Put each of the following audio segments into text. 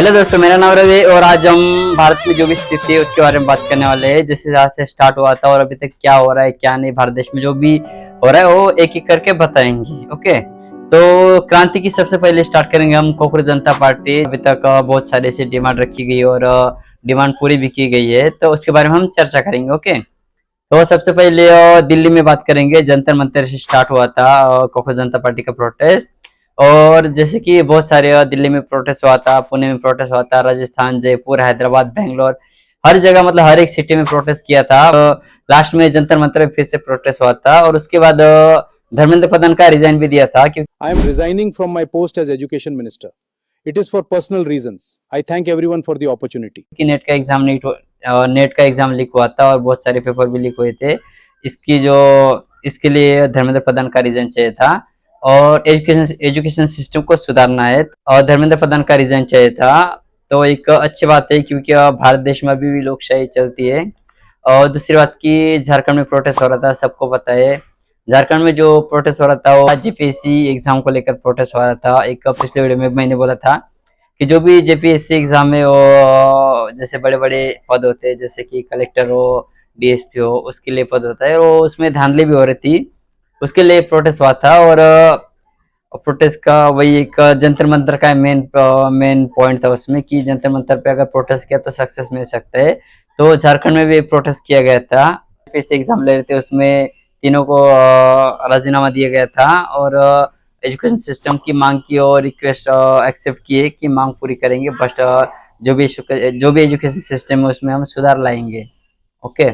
Hello दोस्तों, मेरा नाम रवि और आज हम भारत की जो भी स्थिति है उसके बारे में बात करने वाले हैं। जिस हिसाब से स्टार्ट हुआ था और अभी तक क्या हो रहा है क्या नहीं, भारत देश में जो भी हो रहा है वो एक एक करके बताएंगे। ओके, तो क्रांति की सबसे पहले स्टार्ट करेंगे हम कांग्रेस जनता पार्टी। अभी तक बहुत सारी ऐसी डिमांड रखी गई और डिमांड पूरी भी की गई है, तो उसके बारे में हम चर्चा करेंगे। ओके, तो सबसे पहले दिल्ली में बात करेंगे। जंतर मंतर से स्टार्ट हुआ था कांग्रेस जनता पार्टी का प्रोटेस्ट। और जैसे कि बहुत सारे दिल्ली में प्रोटेस्ट हुआ था, पुणे में प्रोटेस्ट हुआ था, राजस्थान, जयपुर, हैदराबाद, बेंगलोर, हर जगह मतलब हर एक सिटी में प्रोटेस्ट किया था। लास्ट में जंतर मंतर में फिर से प्रोटेस्ट हुआ था और उसके बाद धर्मेंद्र प्रधान का रिजाइन भी दिया था। क्योंकि I am resigning from my post as education minister. It is for personal reasons. I thank everyone for the opportunity. Net का एग्जाम लीक हुआ था और बहुत सारे पेपर भी लीक हुए थे। इसके लिए धर्मेंद्र प्रधान का रिजाइन चाहिए था और एजुकेशन सिस्टम को सुधारना है और धर्मेंद्र प्रधान का रिजाइन चाहिए था। तो एक अच्छी बात है क्योंकि भारत देश में अभी भी लोकशाही चलती है। और दूसरी बात की झारखंड में प्रोटेस्ट हो रहा था, सबको पता है। झारखंड में जो प्रोटेस्ट हो रहा था वो जेपीएससी एग्जाम को लेकर प्रोटेस्ट हो रहा था। एक पिछले वीडियो में मैंने बोला था कि जो भी जेपीएससी एग्जाम में वो जैसे बड़े बड़े पद होते हैं, जैसे कि कलेक्टर हो, डीएसपी हो, उसके लिए पद होता है, वो उसमें धांधली भी हो रही थी, उसके लिए प्रोटेस्ट हुआ था। और प्रोटेस्ट का वही एक जंतर मंतर का मेन पॉइंट था उसमें कि जंतर मंतर पे अगर प्रोटेस्ट किया तो सक्सेस मिल सकता है। तो झारखंड में भी प्रोटेस्ट किया गया था। जेपीएससी एग्जाम ले रहे थे, उसमें तीनों को राजीनामा दिया गया था और एजुकेशन सिस्टम की मांग की और रिक्वेस्ट एक्सेप्ट किए कि मांग पूरी करेंगे, बट जो भी एजुकेशन सिस्टम है उसमें हम सुधार लाएंगे। ओके,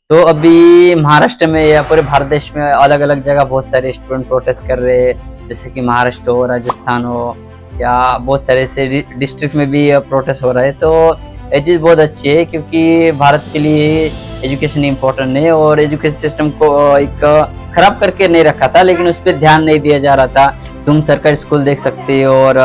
तो अभी महाराष्ट्र में या पूरे भारत देश में अलग अलग जगह बहुत सारे स्टूडेंट प्रोटेस्ट कर रहे हैं, जैसे कि महाराष्ट्र हो, राजस्थान हो, या बहुत सारे ऐसे डिस्ट्रिक्ट में भी प्रोटेस्ट हो रहा है। तो ये चीज़ बहुत अच्छी है क्योंकि भारत के लिए एजुकेशन इम्पोर्टेंट है और एजुकेशन सिस्टम को एक खराब करके नहीं रखा था, लेकिन उस पर ध्यान नहीं दिया जा रहा था। तुम सरकारी स्कूल देख सकते हो और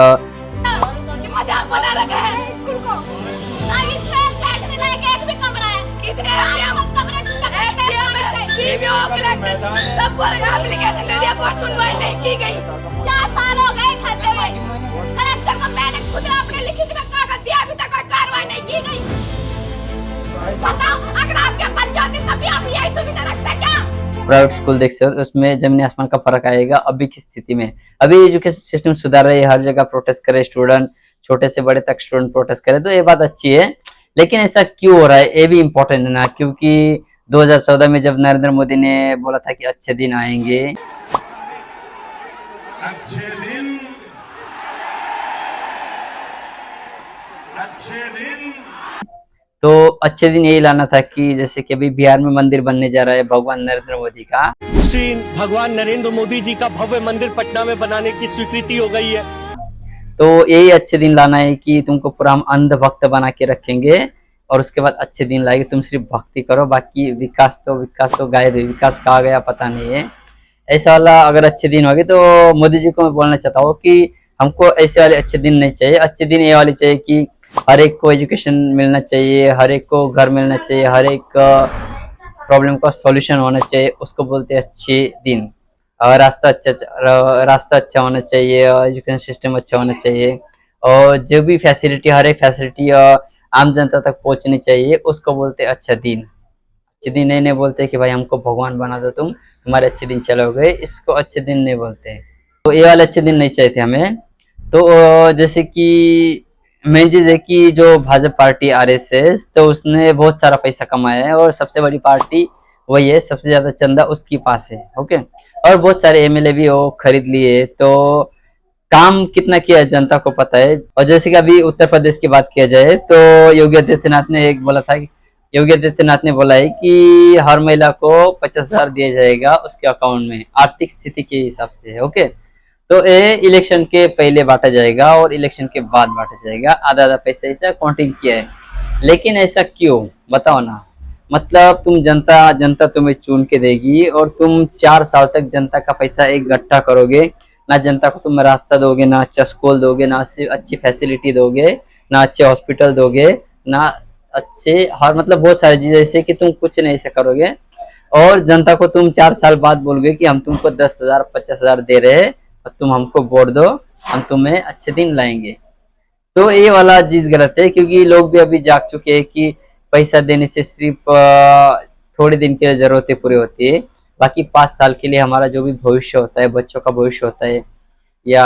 प्राइवेट स्कूल देख सकते हो, उसमें जमीन आसमान का फर्क आएगा। अभी की स्थिति में अभी एजुकेशन सिस्टम सुधार रही है, हर जगह प्रोटेस्ट करे स्टूडेंट, छोटे से बड़े तक स्टूडेंट प्रोटेस्ट करे, तो ये बात अच्छी है। लेकिन ऐसा क्यों हो रहा है ये भी इम्पोर्टेंट है ना, क्योंकि 2014 में जब नरेंद्र मोदी ने बोला था कि अच्छे दिन आएंगे, अच्छे दिन तो अच्छे दिन यही लाना था कि जैसे कि अभी बिहार में मंदिर बनने जा रहा है भगवान नरेंद्र मोदी का। श्री भगवान नरेंद्र मोदी जी का भव्य मंदिर पटना में बनाने की स्वीकृति हो गई है। तो यही अच्छे दिन लाना है कि तुमको पूरा हम अंध भक्त बना के रखेंगे और उसके बाद अच्छे दिन लाएंगे, तुम सिर्फ भक्ति करो, बाकी विकास तो गायब है, विकास कहाँ गया पता नहीं है। ऐसा वाला अगर अच्छे दिन हो गए तो मोदी जी को मैं बोलना चाहता हूँ कि हमको ऐसे वाले अच्छे दिन नहीं चाहिए। अच्छे दिन ये वाले चाहिए कि हर एक को एजुकेशन मिलना चाहिए, हर एक को घर मिलना चाहिए, हर एक प्रॉब्लम का सॉल्यूशन होना चाहिए, उसको बोलते हैं अच्छे दिन। रास्ता अच्छा होना चाहिए, एजुकेशन सिस्टम अच्छा होना चाहिए और जो भी फैसिलिटी, हर एक फैसिलिटी आम जनता तक पहुंचनी चाहिए, उसको बोलते हैं अच्छा दिन। अच्छे दिन नहीं बोलते कि भाई हमको भगवान बना दो, तुम्हारे अच्छे दिन चले गए, इसको अच्छे दिन नहीं बोलते। तो ये वाले अच्छे दिन नहीं चाहिए थे हमें। तो जैसे कि मेन चीज है कि जो भाजपा पार्टी आरएसएस, तो उसने बहुत सारा पैसा कमाया है और सबसे बड़ी पार्टी वही है, सबसे ज्यादा चंदा उसके पास है। ओके, और बहुत सारे एमएलए भी वो खरीद लिए, तो काम कितना किया जनता को पता है। और जैसे कि अभी उत्तर प्रदेश की बात किया जाए तो योगी आदित्यनाथ ने बोला है कि हर महिला को 50,000 दिया जाएगा उसके अकाउंट में, आर्थिक स्थिति के हिसाब से। ओके, तो ये इलेक्शन के पहले बांटा जाएगा और इलेक्शन के बाद बांटा जाएगा, आधा आधा पैसा ऐसा काउंटिंग किया है। लेकिन ऐसा क्यों बताओ ना, मतलब जनता तुम्हें चुन के देगी और तुम 4 साल तक जनता का पैसा इकट्ठा करोगे, ना जनता को तुम रास्ता दोगे, ना अच्छा स्कूल दोगे, ना अच्छी फैसिलिटी दोगे, ना अच्छे हॉस्पिटल दोगे, ना अच्छे हर मतलब बहुत सारी चीजें, ऐसे कि तुम कुछ नहीं ऐसा करोगे और जनता को तुम 4 साल बाद बोलोगे कि हम तुमको 10,000 50,000 दे रहे हैं और तुम हमको वोट दो, हम तुम्हें अच्छे दिन लाएंगे। तो ये वाला चीज गलत है, क्योंकि लोग भी अभी जाग चुके हैं कि पैसा देने से सिर्फ थोड़े दिन के लिए जरूरतें पूरी होती है, बाकी 5 साल के लिए हमारा जो भी भविष्य होता है, बच्चों का भविष्य होता है, या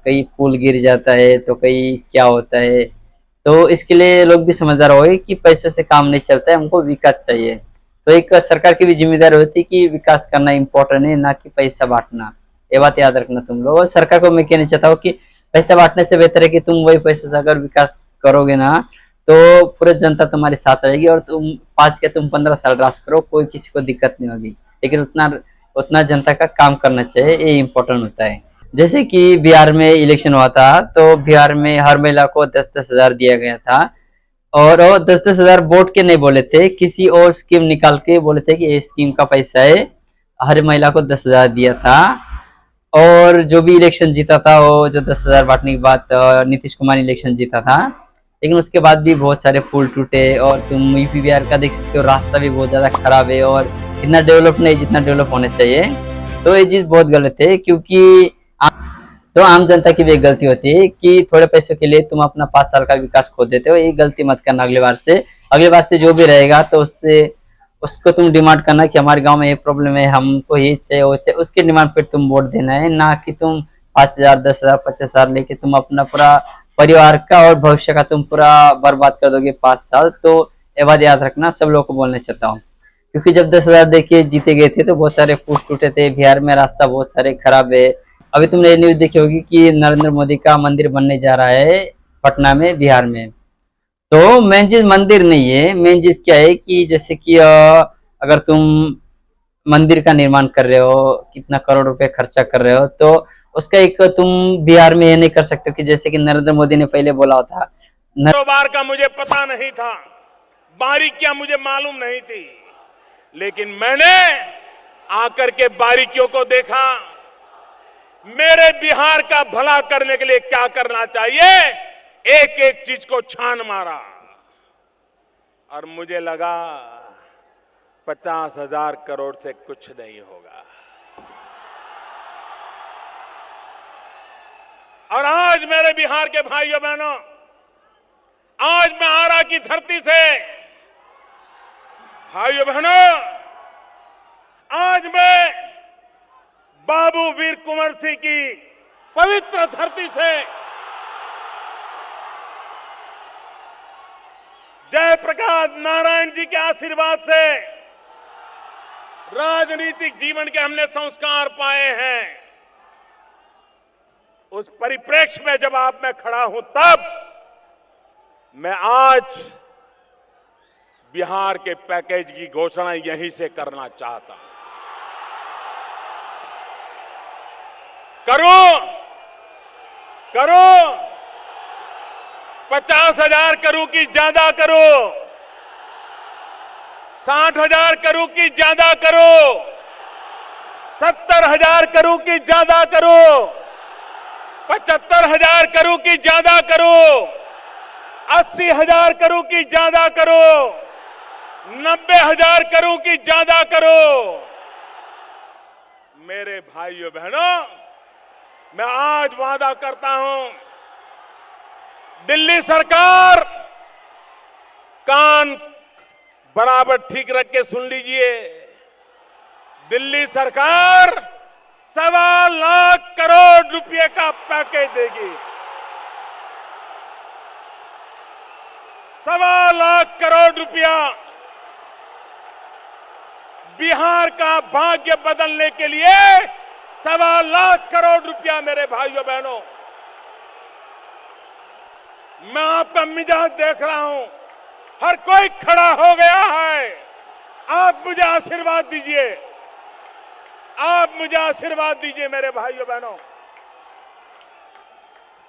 कहीं पुल गिर जाता है तो कहीं क्या होता है, तो इसके लिए लोग भी समझदार हो गए कि पैसों से काम नहीं चलता है, हमको विकास चाहिए। तो एक सरकार की भी जिम्मेदारी होती है कि विकास करना इम्पोर्टेंट है, ना कि पैसा बांटना। ये बात याद रखना तुम लोग। और सरकार को मैं कहना चाहता हूँ कि पैसा बांटने से बेहतर है कि तुम वही पैसे से अगर विकास करोगे ना, तो पूरी जनता तुम्हारे साथ रहेगी, और तुम 15 साल राज करो, कोई किसी को दिक्कत नहीं होगी, लेकिन उतना जनता का काम करना चाहिए, ये इम्पोर्टेंट होता है। जैसे कि बिहार में इलेक्शन हुआ था, तो बिहार में हर महिला को 10-10 हजार दिया गया था, और वो 10-10 हजार वोट के नहीं बोले थे, किसी और स्कीम निकाल के बोले थे कि ये स्कीम का पैसा है, हर महिला को 10 हजार दिया था। और जो भी इलेक्शन जीता था, वो जो 10 हजार बांटने के बाद नीतीश कुमार इलेक्शन जीता था, लेकिन उसके बाद भी बहुत सारे पुल टूटे, और तुम यूपी बिहार का देख सकते हो, रास्ता भी बहुत ज्यादा खराब है, और इतना डेवलप नहीं जितना डेवलप होना चाहिए। तो ये चीज बहुत गलत है, क्योंकि तो आम जनता की भी एक गलती होती है कि थोड़े पैसों के लिए तुम अपना 5 साल का विकास खो देते हो। ये गलती मत करना अगली बार से जो भी रहेगा, तो उसको तुम डिमांड करना कि हमारे गांव में ये प्रॉब्लम है, हमको ये चाहिए वो चाहिए, उसके डिमांड पे तुम वोट देना है, ना कि तुम 5 हजार 10 हजार 50 हजार लेके तुम अपना पूरा परिवार का और भविष्य का तुम पूरा बर्बाद कर दोगे 5 साल। तो ये बात याद रखना, सब लोगों को बोलना चाहता हूँ, क्योंकि जब 10 हजार देके जीते गए थे तो बहुत सारे पुल टूटे थे, बिहार में रास्ता बहुत सारे खराब है। अभी तुमने ये न्यूज देखी होगी कि नरेंद्र मोदी का मंदिर बनने जा रहा है पटना में, बिहार में। तो मेन चीज मंदिर नहीं है, मेन चीज क्या है कि जैसे कि अगर तुम मंदिर का निर्माण कर रहे हो, कितना करोड़ रुपए खर्चा कर रहे हो, तो उसका एक तुम बिहार में ये नहीं कर सकते कि जैसे कि नरेंद्र मोदी ने पहले बोला था। कारोबार का मुझे पता नहीं था, बारीकियां मुझे मालूम नहीं थी, लेकिन मैंने आकर के बारीकियों को देखा, मेरे बिहार का भला करने के लिए क्या करना चाहिए, एक एक चीज को छान मारा, और मुझे लगा 50,000 करोड़ से कुछ नहीं होगा। और आज मेरे बिहार के भाइयों बहनों, आज मैं आरा की धरती से, भाइयों बहनों, आज मैं बाबू वीर कुंवर सिंह की पवित्र धरती से, जयप्रकाश नारायण जी के आशीर्वाद से राजनीतिक जीवन के हमने संस्कार पाए हैं, उस परिप्रेक्ष्य में जब आप में खड़ा हूं, तब मैं आज बिहार के पैकेज की घोषणा यहीं से करना चाहता हूं। करो 50,000 करूं कि ज्यादा करो, 60,000 करूं कि ज्यादा करो, 70,000 करूं कि ज्यादा करो, 75,000 करूं कि ज्यादा करो, 80,000 करूं कि ज्यादा करो, 90,000 करूं कि ज्यादा करो। मेरे भाइयों बहनों, मैं आज वादा करता हूं, दिल्ली सरकार, कान बराबर ठीक रख के सुन लीजिए, दिल्ली सरकार 1.25 लाख करोड़ रुपए का पैकेज देगी। 1.25 लाख करोड़ रुपया बिहार का भाग्य बदलने के लिए, 1.25 लाख करोड़ रुपया। मेरे भाइयों बहनों, मैं आपका मिजाज देख रहा हूं, हर कोई खड़ा हो गया है। आप मुझे आशीर्वाद दीजिए, आप मुझे आशीर्वाद दीजिए मेरे भाइयों बहनों।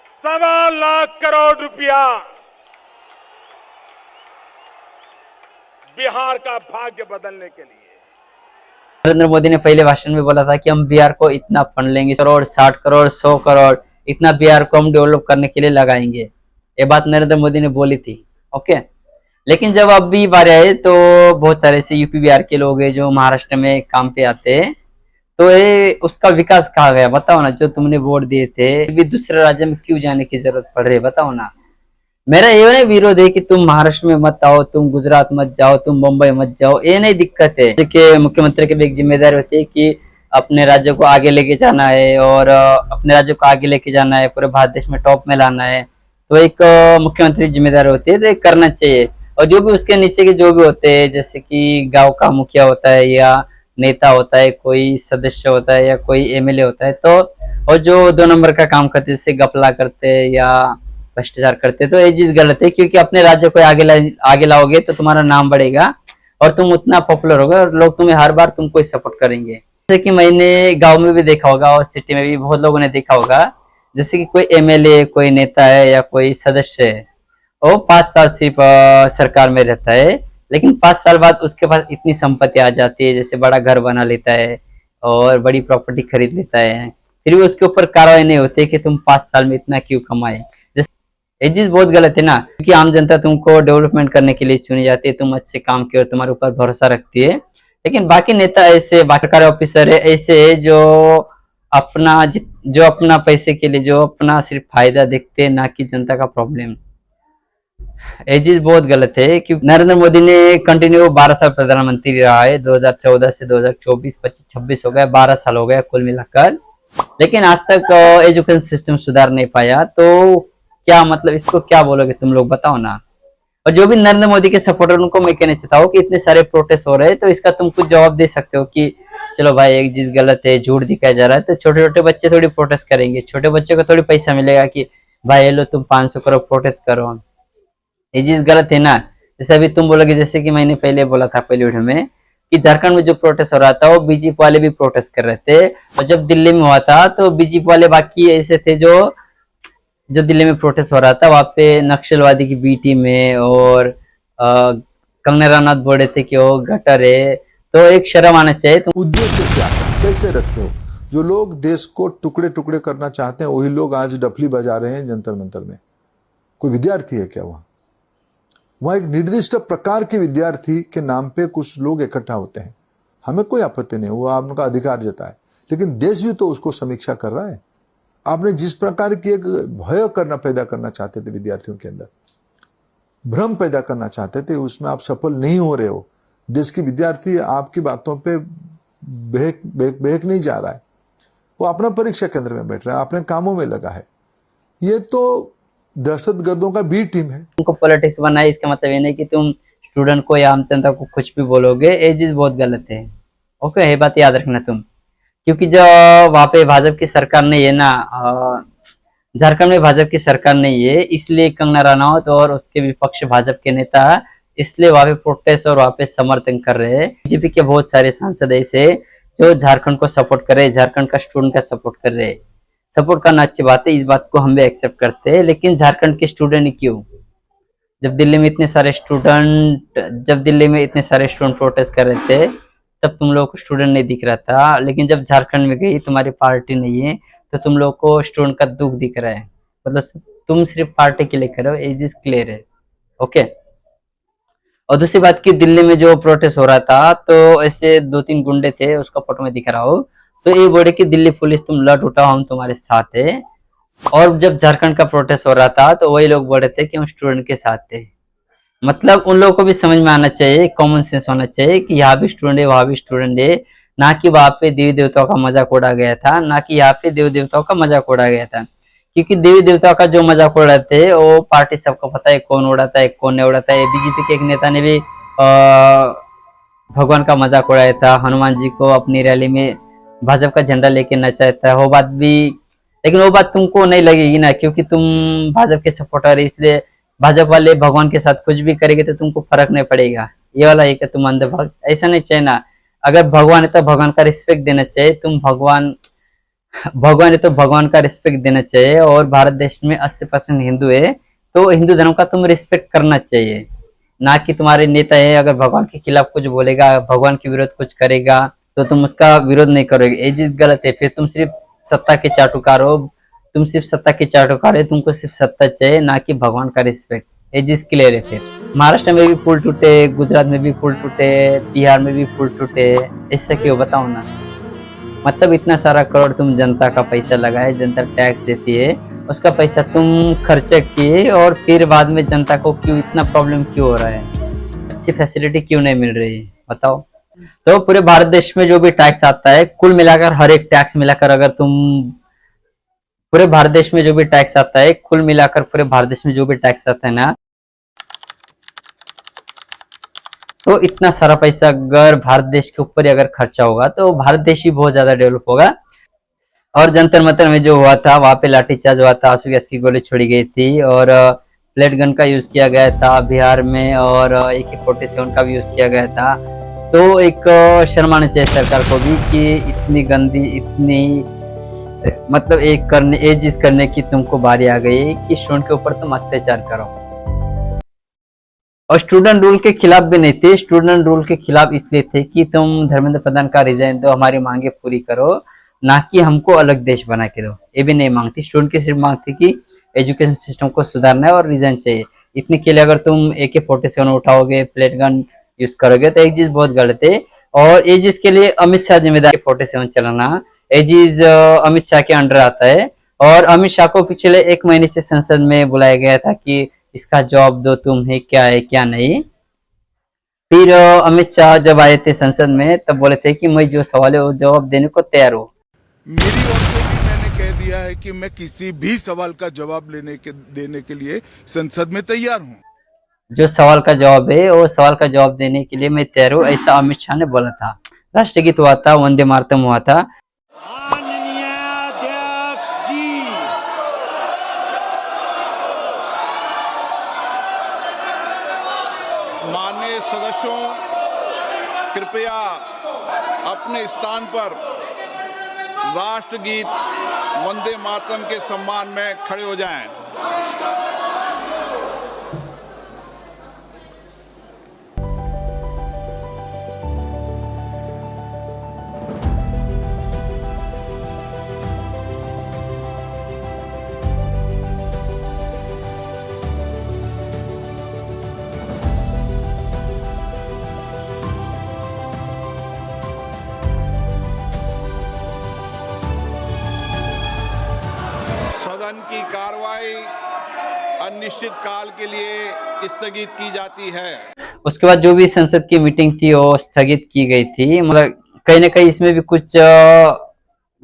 1.25 लाख करोड़ रुपया बिहार का भाग्य बदलने के लिए। नरेंद्र मोदी ने पहले भाषण में बोला था कि हम बिहार को इतना फंड लेंगे, 60 करोड़ 100 करोड़, इतना बिहार को हम डेवलप करने के लिए लगाएंगे। ये बात नरेंद्र मोदी ने बोली थी, ओके। लेकिन जब अभी बार आए तो बहुत सारे ऐसे यूपी बिहार के लोग हैं जो महाराष्ट्र में काम पे आते हैं, तो ये उसका विकास कहाँ गया बताओ ना। जो तुमने वोट दिए थे, भी दूसरे राज्य में क्यों जाने की जरूरत पड़ रही है बताओ ना। मेरा ये नहीं विरोध है कि तुम महाराष्ट्र में मत आओ, तुम गुजरात मत जाओ, तुम मुंबई मत जाओ, ये नहीं दिक्कत है। कि मुख्यमंत्री की भी एक जिम्मेदारी होती है कि अपने राज्य को आगे लेके जाना है और अपने राज्य को आगे लेके जाना है, पूरे भारत देश में टॉप में लाना है। तो एक मुख्यमंत्री की जिम्मेदारी होती है, तो एक करना चाहिए। और जो भी उसके नीचे के जो भी होते हैं, जैसे कि गांव का मुखिया होता है या नेता होता है, कोई सदस्य होता है या कोई एमएलए होता है, तो और जो 2 नंबर का काम करते हैं, जैसे घपला करते हैं या भ्रष्टाचार करते हैं, तो ये चीज गलत है। क्योंकि अपने राज्य को आगे लाओगे तो तुम्हारा नाम बढ़ेगा और तुम उतना पॉपुलर होगा और लोग तुम्हें हर बार तुमको सपोर्ट करेंगे। जैसे कि मैंने गांव में भी देखा होगा और सिटी में भी बहुत लोगों ने देखा होगा, जैसे कि कोई एमएलए, कोई नेता है या कोई सदस्य है, वो 5 साल सिर्फ सरकार में रहता है, लेकिन 5 साल बाद उसके पास इतनी संपत्ति आ जाती है, जैसे बड़ा घर बना लेता है और बड़ी प्रॉपर्टी खरीद लेता है, फिर भी उसके ऊपर कार्रवाई नहीं होती कि तुम 5 साल में इतना क्यों कमाए। ये चीज बहुत गलत है ना, क्योंकि आम जनता तुमको डेवलपमेंट करने के लिए चुनी जाती है, तुम अच्छे काम किए और तुम्हारे ऊपर भरोसा रखती है। लेकिन बाकी नेता ऐसे, बाकी सरकारी ऑफिसर है ऐसे जो अपना पैसे के लिए, जो अपना सिर्फ फायदा देखते हैं, ना कि जनता का प्रॉब्लम। ये चीज बहुत गलत है। क्योंकि नरेंद्र मोदी ने कंटिन्यू 12 साल प्रधानमंत्री रहा है, 2014 से 2024, 25, 26 हो गया, 12 साल हो गया कुल मिलाकर, लेकिन आज तक एजुकेशन सिस्टम सुधार नहीं पाया। तो क्या मतलब, इसको क्या बोलोगे तुम लोग, बताओ ना। और जो भी नरेंद्र मोदी के सपोर्टर, उनको मैं कहना चाहता हूँ कि इतने सारे प्रोटेस्ट हो रहे हैं, तो इसका तुम कुछ जवाब दे सकते हो कि चलो भाई एक चीज गलत है, झूठ दिखाया जा रहा है, तो छोटे छोटे बच्चे थोड़ी प्रोटेस्ट करेंगे, छोटे बच्चे को थोड़ी पैसा मिलेगा कि भाई लो तुम 500 करो प्रोटेस्ट करो। ये चीज गलत है ना। जैसे अभी तुम बोलोगे, जैसे कि मैंने पहले बोला था पहले वीडियो में, कि झारखंड में जो प्रोटेस्ट हो रहा था वो बीजेपी वाले भी प्रोटेस्ट कर रहे थे, और जब दिल्ली में हुआ था तो बीजेपी वाले बाकी ऐसे थे जो दिल्ली में प्रोटेस्ट हो रहा था वहां पे नक्सलवादी की बी टीम है और कंगना रनौत बोल रहे थे कि वो गटर है। तो एक शर्म आना चाहिए। उद्देश्य क्या है, कैसे रखते हो? जो लोग देश को टुकड़े टुकड़े करना चाहते हैं वही लोग आज डफली बजा रहे हैं जंतर मंतर में। कोई विद्यार्थी है क्या वहां एक निर्दिष्ट प्रकार के विद्यार्थी के नाम पे कुछ लोग इकट्ठा होते हैं, हमें कोई आपत्ति नहीं, वो आपका अधिकार जताए, लेकिन देश भी तो उसको समीक्षा कर रहा है। आपने जिस प्रकार की एक भय पैदा करना चाहते थे विद्यार्थियों के अंदर, भ्रम पैदा करना चाहते थे, उसमें आप सफल नहीं हो रहे हो। देश के विद्यार्थी आपकी बातों पे बहक नहीं जा रहा है, वो अपना परीक्षा केंद्र में बैठ रहा है, अपने कामों में लगा है। ये तो दहशतगर्दों का बी टीम है। तुमको पॉलिटिक्स बनना है, इसका मतलब ये नहीं कि तुम स्टूडेंट को या आम जनता को कुछ भी बोलोगे, ये चीज बहुत गलत है। ओके, ये बात याद रखना तुम। क्योंकि जो वहां पे भाजपा की सरकार नहीं है ना, झारखंड में भाजपा की सरकार नहीं है, इसलिए कंगना रनौत और उसके विपक्ष भाजपा के नेता इसलिए वहां पे प्रोटेस्ट और वहां पे समर्थन कर रहे हैं। बीजेपी के बहुत सारे सांसद ऐसे जो झारखंड को सपोर्ट कर रहे हैं, झारखंड का स्टूडेंट का सपोर्ट कर रहे हैं। सपोर्ट करना अच्छी बात है, इस बात को हम भी एक्सेप्ट करते हैं, लेकिन झारखंड के स्टूडेंट ही क्यों? जब दिल्ली में इतने सारे स्टूडेंट प्रोटेस्ट कर रहे थे, तब तुम लोगों को स्टूडेंट नहीं दिख रहा था, लेकिन जब झारखंड में गई, तुम्हारी पार्टी नहीं है, तो तुम लोग को स्टूडेंट का दुख दिख रहा है। मतलब तुम सिर्फ पार्टी के लिए कर रहे हो, एज इज क्लियर है। ओके। और दूसरी बात की, दिल्ली में जो प्रोटेस्ट हो रहा था, तो ऐसे 2-3 गुंडे थे, उसका फोटो में दिख रहा हो, तो ये बोले कि दिल्ली पुलिस तुम लौट उठाओ, हम तुम्हारे साथ है। और जब झारखंड का प्रोटेस्ट हो रहा था, तो वही लोग बोल रहे थे कि हम स्टूडेंट के साथ थे। मतलब उन लोगों को भी समझ में आना चाहिए, कॉमन सेंस होना चाहिए कि यहाँ भी स्टूडेंट है, वहां भी स्टूडेंट है, ना कि वहां पे देवी देवताओं का मजाक उड़ा गया था, ना कि यहाँ पे देवी देवताओं का मजाक उड़ा गया था। क्योंकि देवी देवताओं का जो मजाक उड़ाते हैं वो पार्टी सबको पता है कौन उड़ाता है कौन नहीं उड़ाता है। बीजेपी के एक नेता ने भी भगवान का मजाक उड़ाया था, हनुमान जी को अपनी रैली में भाजपा का झंडा लेके नचाया था, वो बात भी, लेकिन वो बात तुमको नहीं लगेगी ना, क्योंकि तुम भाजपा के सपोर्टर है, इसलिए भाजपा वाले भगवान के साथ कुछ भी करेंगे तो तुमको फर्क नहीं पड़ेगा। ये वाला एक है तुम अंधभक्त, ऐसा नहीं चाहिए ना। अगर भगवान है तो भगवान का रिस्पेक्ट देना चाहिए, तुम भगवान है तो भगवान का रिस्पेक्ट देना चाहिए। और भारत देश में 80% हिंदू है, तो हिंदू धर्म का तुम रिस्पेक्ट करना चाहिए, ना कि तुम्हारे नेता है अगर भगवान के खिलाफ कुछ बोलेगा, भगवान के विरोध कुछ करेगा, तो तुम उसका विरोध नहीं करोगे। ये चीज गलत है। फिर तुम सिर्फ सत्ता के चाटुकार हो, तुमको सिर्फ सत्ता चाहिए, ना कि भगवान का रिस्पेक्ट। ये चीज क्लियर है। फिर महाराष्ट्र में भी पुल टूटे, गुजरात में भी पुल टूटे, बिहार में भी पुल टूटे, ऐसा क्यों, बताओ ना। मतलब इतना सारा करोड़ तुम जनता का पैसा लगाए, जनता टैक्स देती है, उसका पैसा तुम खर्चा किए और फिर बाद में जनता को क्यों इतना प्रॉब्लम क्यों हो रहा है, अच्छी फैसिलिटी क्यों नहीं मिल रही है, बताओ। तो पूरे भारत देश में जो भी टैक्स आता है, कुल मिलाकर हर एक टैक्स मिलाकर अगर तुम पूरे भारत देश में जो भी टैक्स आता है, कुल मिलाकर पूरे भारत देश में जो भी टैक्स आता है ना, तो इतना सारा पैसा अगर भारत देश के ऊपर ही अगर खर्चा होगा तो भारत देश ही बहुत ज्यादा डेवलप होगा। और जंतर मंतर में जो हुआ था, वहां पे लाठीचार्ज हुआ था, आंसू गैस की गोली छोड़ी गई थी और प्लेट गन का यूज किया गया था बिहार में, और AK-47 का भी यूज किया गया था। तो एक शर्माना चाहिए सरकार को भी कि इतनी गंदी, इतनी मतलब एक चीज करने की तुमको बारी आ गई कि स्टूडेंट के ऊपर तुम अत्याचार करो। और स्टूडेंट रूल के खिलाफ भी नहीं थे, स्टूडेंट रूल के खिलाफ इसलिए थे कि तुम धर्मेंद्र प्रधान का रिजाइन दो, हमारी मांगे पूरी करो, ना कि हमको अलग देश बना के दो। ये भी नहीं मांगती, स्टूडेंट की सिर्फ मांग थी कि एजुकेशन सिस्टम को सुधारना है और रिजाइन चाहिए। इतने के लिए अगर तुम AK-47 उठाओगे, प्लेट गन यूज करोगे तो एक चीज बहुत गलत है। और ये चीज के लिए अमित शाह जिम्मेदार, 47 चलाना ये चीज अमित शाह के अंडर आता है। और अमित शाह को पिछले 1 महीने से संसद में बुलाया गया था कि इसका जवाब दो तुम्हें, क्या है क्या नहीं। फिर अमित शाह जब आए थे संसद में तब बोले थे कि मैं जो सवाल है वो जवाब देने को तैयार हूँ। मेरी ओर से भी मैंने कह दिया है कि मैं किसी भी सवाल का जवाब देने के लिए संसद में तैयार हूँ। जो सवाल का जवाब है वो सवाल का जवाब देने के लिए मैं तैयार हूँ, ऐसा अमित शाह ने बोला था। राष्ट्रगीत हुआ था, वंदे मातरम हुआ था। माननीय सदस्यों, कृपया अपने स्थान पर राष्ट्रगीत वंदे मातरम के सम्मान में खड़े हो जाएं। सदन की कार्रवाई अनिश्चित काल के लिए स्थगित की जाती है। उसके बाद जो भी संसद की मीटिंग थी वो स्थगित की गई थी। मतलब कहीं ना कहीं इसमें भी कुछ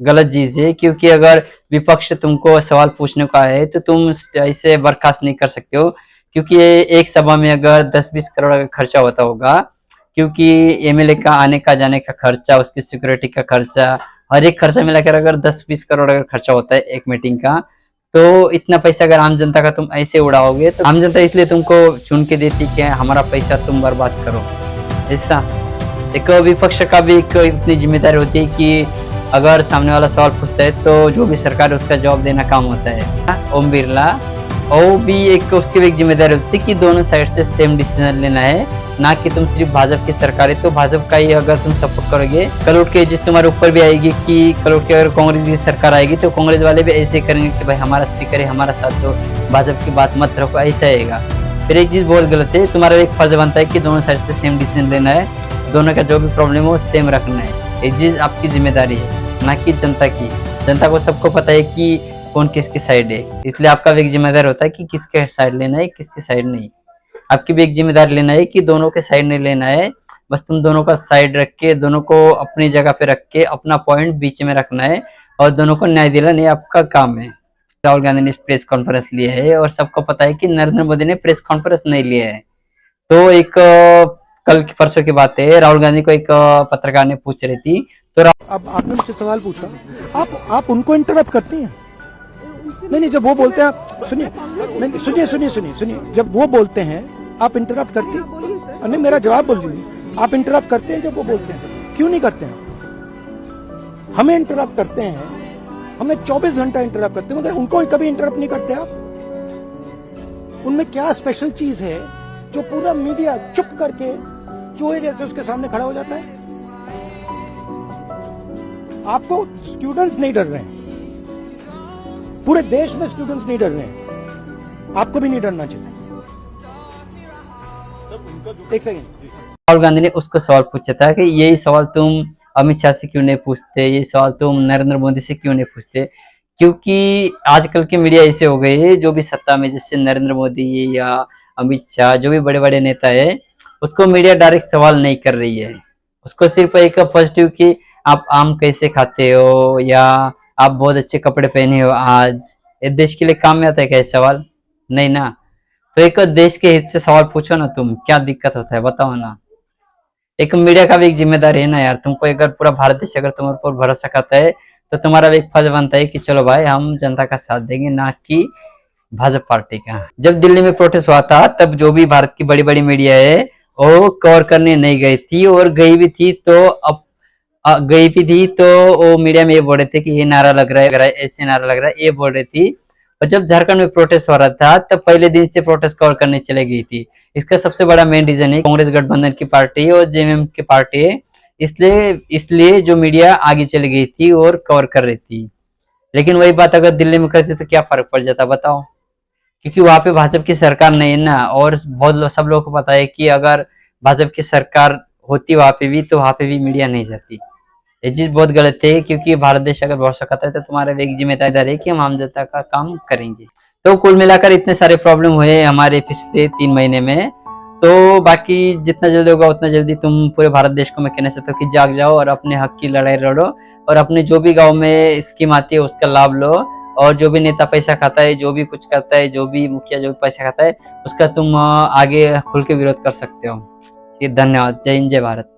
गलत चीज है, क्योंकि अगर विपक्ष तुमको सवाल पूछने को आए तो तुम ऐसे बर्खास्त नहीं कर सकते हो, क्योंकि एक सभा में अगर 10-20 करोड़ का खर्चा होता होगा, क्योंकि MLA का आने का जाने का खर्चा, उसकी सिक्योरिटी का खर्चा, हर एक खर्चा मिलाकर अगर 10-20 करोड़ अगर खर्चा होता है एक मीटिंग का, तो इतना पैसा अगर आम जनता का तुम ऐसे उड़ाओगे तो आम जनता इसलिए तुमको चुन के देती कि हमारा पैसा तुम बर्बाद करो। ऐसा एक विपक्ष का भी एक इतनी जिम्मेदारी होती है कि अगर सामने वाला सवाल पूछता है तो जो भी सरकार है उसका जवाब देना काम होता है। ओम बिरला और भी एक उसकी भी एक जिम्मेदारी होती है कि दोनों साइड से सेम डिसीजन लेना है, ना कि तुम सिर्फ भाजपा की सरकार है तो भाजपा का ही अगर तुम सपोर्ट करोगे, कल उठ के जिस तुम्हारे ऊपर भी आएगी कि कल उठ के अगर कांग्रेस की सरकार आएगी तो कांग्रेस वाले भी ऐसे करेंगे कि भाई हमारा स्पीकर है, हमारा साथ दो, भाजपा की बात मत रखो, ऐसा आएगा। फिर एक चीज बहुत गलत है, तुम्हारा एक फर्ज बनता है कि दोनों साइड से सेम डिसीजन लेना है, दोनों का जो भी प्रॉब्लम है वो सेम रखना है। ये चीज आपकी जिम्मेदारी है, ना कि जनता की। जनता को सबको पता है कि कौन किसकी साइड है, इसलिए आपका भी एक जिम्मेदार होता है कि किसके साइड लेना है, किसकी साइड नहीं। आपकी भी एक जिम्मेदारी लेना है कि दोनों के साइड नहीं लेना है, बस तुम दोनों का साइड रख के, दोनों को अपनी जगह पे रख के अपना पॉइंट बीच में रखना है और दोनों को न्याय दिलाना ये आपका काम है। राहुल गांधी ने प्रेस कॉन्फ्रेंस लिया है और सबको पता है कि नरेंद्र मोदी ने प्रेस कॉन्फ्रेंस नहीं लिया है। तो एक कल परसों की बात है, राहुल गांधी को एक पत्रकार ने पूछ रही थी, तो अब आपने मुझसे सवाल पूछा, आप उनको इंटरप्ट करती हैं? नहीं, जब वो बोलते हैं, सुनिए, जब वो बोलते हैं आप इंटरप्ट करती? नहीं, मेरा जवाब बोल दीजिए। आप इंटरप्ट करते हैं जब वो बोलते हैं? क्यों नहीं करते हैं? हमें इंटरप्ट करते हैं, हमें 24 घंटा इंटरप्ट करते हैं, मगर उनको कभी इंटरप्ट नहीं करते आप। उनमें क्या स्पेशल चीज है जो पूरा मीडिया चुप करके चूहे जैसे उसके सामने खड़ा हो जाता है? आपको स्टूडेंट्स नहीं डर रहे हैं, पूरे देश में स्टूडेंट्स नहीं डर रहे हैं, आपको भी नहीं डरना चाहिए। एक सेकंड, राहुल गांधी ने उसको सवाल पूछा था कि यही सवाल तुम अमित शाह से क्यों नहीं पूछते, ये सवाल तुम नरेंद्र मोदी से क्यों नहीं पूछते, क्योंकि आजकल की मीडिया ऐसे हो गई है, जो भी सत्ता में जैसे नरेंद्र मोदी या अमित शाह, जो भी बड़े बड़े नेता है, उसको मीडिया डायरेक्ट सवाल नहीं कर रही है। उसको सिर्फ एक पॉजिटिव कि आप आम कैसे खाते हो, या आप बहुत अच्छे कपड़े पहने हो आज, ये देश के लिए काम में आता है क्या ये सवाल? नहीं ना। तो एक देश के हित से सवाल पूछो ना, तुम क्या दिक्कत होता है बताओ ना। एक मीडिया का भी एक जिम्मेदारी है ना यार, तुमको अगर पूरा भारत देश अगर तुम्हारे ऊपर भरोसा करता है तो तुम्हारा भी एक फर्ज बनता है कि चलो भाई हम जनता का साथ देंगे, ना कि भाजपा पार्टी का। जब दिल्ली में प्रोटेस्ट हुआ था तब जो भी भारत की बड़ी बड़ी मीडिया है वो कवर करने नहीं गई थी, और गई भी थी तो वो मीडिया में ये बोल रहे थे कि ये नारा लग रहा है, ऐसे नारा लग रहा है, ये बोल रही थी। और जब झारखंड में प्रोटेस्ट हो रहा था तब पहले दिन से प्रोटेस्ट कवर करने चले गई थी। इसका सबसे बड़ा मेन रीजन है कांग्रेस गठबंधन की पार्टी और जेएमएम की पार्टी है, इसलिए जो मीडिया आगे चली गई थी और कवर कर रही थी। लेकिन वही बात अगर दिल्ली में करती तो क्या फर्क पड़ जाता बताओ, क्योंकि वहां पे भाजपा की सरकार नहीं है ना। और सब लोगों को पता है कि अगर भाजपा की सरकार होती वहां पे भी तो वहां पे भी मीडिया नहीं जाती। ये चीज बहुत गलत है, क्योंकि भारत देश अगर भरोसा करता है तो तुम्हारा एक जिम्मेदारी है कि हम आम जनता का काम करेंगे। तो कुल मिलाकर इतने सारे प्रॉब्लम हुए हमारे पिछले 3 महीने में। तो बाकी जितना जल्दी होगा उतना जल्दी तुम पूरे भारत देश को मैं कहना चाहता हूँ कि जाग जाओ और अपने हक की लड़ाई लड़ो, और अपने जो भी गाँव में स्कीम आती है उसका लाभ लो। और जो भी नेता पैसा खाता है, जो भी कुछ करता है, जो भी मुखिया जो भी पैसा खाता है, उसका तुम आगे खुल के विरोध कर सकते हो। धन्यवाद। जय हिंद, जय भारत।